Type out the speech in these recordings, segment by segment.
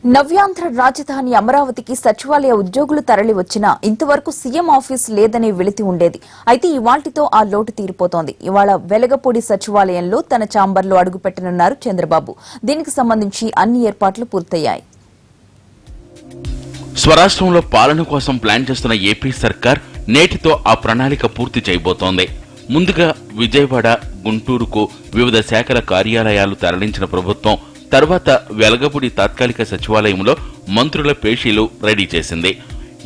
నవ్యాంధ్ర రాజధాని అమరావతికి సచివాలయ ఉద్యోగులు తరలి వచ్చినా ఇంతవరకు సీఎం ఆఫీస్ లేదనే వెలితి ఉండేది. అయితే ఇవాళ్టితో ఆ లోటు తీరిపోతోంది. ఇవాళ వెలగపూడి సచివాలయంలో తన ఛాంబర్లో అడుగుపెట్టనున్నారు చంద్రబాబు. దీనికి సంబంధించి అన్ని ఏర్పాట్లు పూర్తయ్యాయి. స్వరాష్ట్రంలో పాలన కోసం ప్లాన్ చేస్తున్న ఏపీ సర్కార్ నేటితో ఆ ప్రణాళిక పూర్తి చేయబోతోంది. ముందుగా విజయవాడ, గుంటూరుకు వివిధ శాఖల కార్యాలయాలు తరలించిన ప్రభుత్వం తర్వాత వెలగపూడి తాత్కాలిక సచివాలయంలో మంత్రుల పేషీలు రెడీ చేసింది.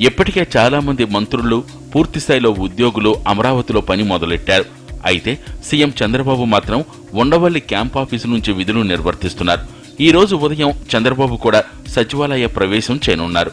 ఇప్పటికే చాలా మంది మంత్రులు, పూర్తిస్థాయిలో ఉద్యోగులు అమరావతిలో పని మొదలెట్టారు. అయితే సీఎం చంద్రబాబు మాత్రం ఉండవల్లి క్యాంప్ ఆఫీసు నుంచి విధులు నిర్వర్తిస్తున్నారు. ఈ రోజు ఉదయం చంద్రబాబు కూడా సచివాలయ ప్రవేశం చేయనున్నారు.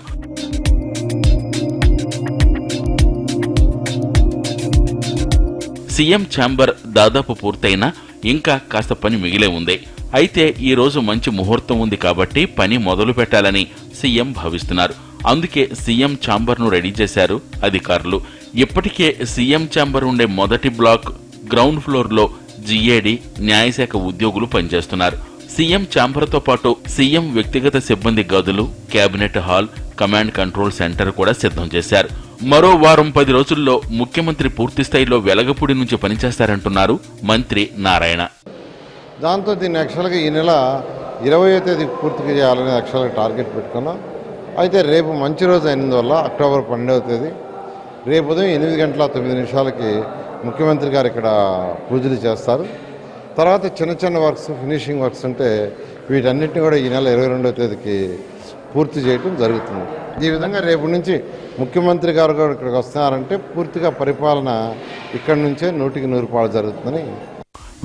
సీఎం ఛాంబర్ దాదాపు పూర్తయినా ఇంకా కాస్త పని మిగిలే ఉంది. అయితే ఈ రోజు మంచి ముహూర్తం ఉంది కాబట్టి పని మొదలు పెట్టాలని సీఎం భావిస్తున్నారు. అందుకే సీఎం ఛాంబర్ను రెడీ చేశారు అధికారులు. ఇప్పటికే సీఎం ఛాంబర్ ఉండే మొదటి బ్లాక్ గ్రౌండ్ ఫ్లోర్లో జీఏడీ, న్యాయశాఖ ఉద్యోగులు పనిచేస్తున్నారు. సీఎం ఛాంబర్తో పాటు సీఎం వ్యక్తిగత సిబ్బంది గదులు, cabinet hall, command control centre కూడా సిద్ధం చేశారు. మరో వారం 10 రోజుల్లో ముఖ్యమంత్రి పూర్తిస్థాయిలో వెలగపూడి నుంచి పనిచేస్తారంటున్నారు మంత్రి నారాయణ. దాంతో దీన్ని యాక్చువల్గా ఈ నెల 20వ తేదీ పూర్తిగా చేయాలని యాక్చువల్గా టార్గెట్ పెట్టుకున్నాం. అయితే రేపు మంచి రోజు అయినందువల్ల అక్టోబర్ 12వ తేదీ రేపు ఉదయం 8:09 ముఖ్యమంత్రి గారు ఇక్కడ పూజలు చేస్తారు. తర్వాత చిన్న వర్క్స్, ఫినిషింగ్ వర్క్స్ ఉంటే వీటన్నిటిని కూడా ఈ నెల 22వ తేదీకి పూర్తి చేయడం జరుగుతుంది. ఈ విధంగా రేపు నుంచి ముఖ్యమంత్రి గారు కూడా ఇక్కడికి వస్తున్నారంటే పూర్తిగా పరిపాలన ఇక్కడి నుంచే 100% జరుగుతుందని.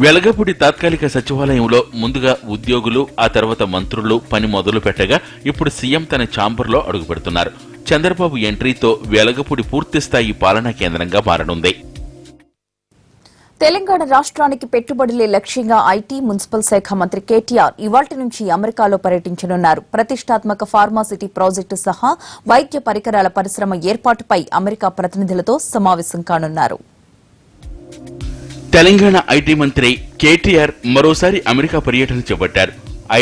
వెలగపూడి తాత్కాలిక సచివాలయంలో ముందుగా ఉద్యోగులు, ఆ తర్వాత మంత్రులు పని మొదలు పెట్టగా ఇప్పుడు సీఎం తన ఛాంబర్లో అడుగుపెడుతున్నారు. చంద్రబాబు ఎంట్రీతో వెలగపూడి పూర్తిస్థాయి పాలనా కేంద్రంగా మారనుంది. తెలంగాణ రాష్ట్రానికి పెట్టుబడులే లక్ష్యంగా ఐటీ, మున్సిపల్ శాఖ మంత్రి కేటీఆర్ ఇవాళ్టి నుంచి అమెరికాలో పర్యటించనున్నారు. ప్రతిష్టాత్మక ఫార్మాసిటీ ప్రాజెక్టు సహా వైద్య పరికరాల పరిశ్రమ ఏర్పాటుపై అమెరికా ప్రతినిధులతో సమావేశం కానున్నారు. తెలంగాణ ఐటీ మంత్రి కేటీఆర్ మరోసారి అమెరికా పర్యటన చేపట్టారు.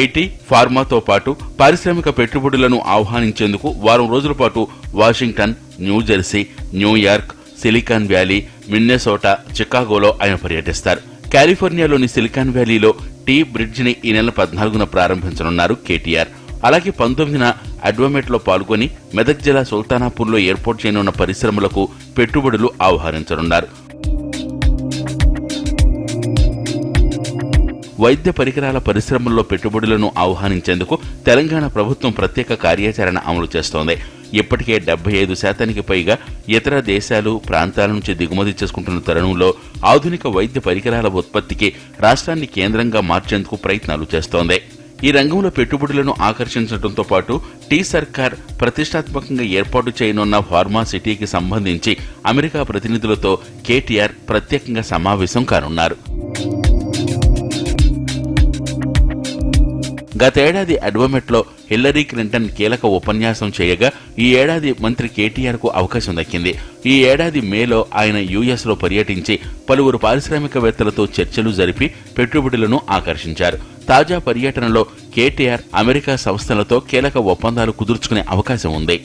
ఐటీ, ఫార్మాతో పాటు పారిశ్రామిక పెట్టుబడులను ఆహ్వానించేందుకు వారం రోజుల పాటు Washington, New Jersey, New York, Silicon Valley, Minnesota, చికాగోలో ఆయన పర్యటిస్తారు. కాలిఫోర్నియాలోని సిలికాన్ వ్యాలీలో టీ బ్రిడ్జ్ ని ఈ నెల 14న ప్రారంభించనున్నారు కేటీఆర్. అలాగే 19న అడ్వమేట్లో పాల్గొని మెదక్ జిల్లా సుల్తానాపూర్లో ఏర్పాటు చేయనున్న పరిశ్రమలకు పెట్టుబడులు ఆహ్వానించనున్నారు. వైద్య పరికరాల పరిశ్రమల్లో పెట్టుబడులను ఆహ్వానించేందుకు తెలంగాణ ప్రభుత్వం ప్రత్యేక కార్యాచరణ అమలు చేస్తోంది. ఇప్పటికే 75% పైగా ఇతర దేశాలు, ప్రాంతాల నుంచి దిగుమతి చేసుకుంటున్న తరుణంలో ఆధునిక వైద్య పరికరాల ఉత్పత్తికి రాష్ట్రాన్ని కేంద్రంగా మార్చేందుకు ప్రయత్నాలు చేస్తోంది. ఈ రంగంలో పెట్టుబడులను ఆకర్షించడంతో పాటు టీ సర్కార్ ప్రతిష్టాత్మకంగా ఏర్పాటు చేయనున్న ఫార్మా సిటీకి సంబంధించి అమెరికా ప్రతినిధులతో కేటీఆర్ ప్రత్యేకంగా సమావేశం కానున్నారు. గతేడాది అడ్వమేట్లో హిల్లరీ క్లింటన్ కీలక ఉపన్యాసం చేయగా ఈ ఏడాది మంత్రి కేటీఆర్ కు అవకాశం దక్కింది. ఈ ఏడాది మేలో ఆయన యుఎస్ లో పర్యటించి పలువురు పారిశ్రామికవేత్తలతో చర్చలు జరిపి పెట్టుబడులను ఆకర్షించారు. తాజా పర్యటనలో కేటీఆర్ అమెరికా సంస్థలతో కీలక ఒప్పందాలు కుదుర్చుకునే అవకాశం ఉంది.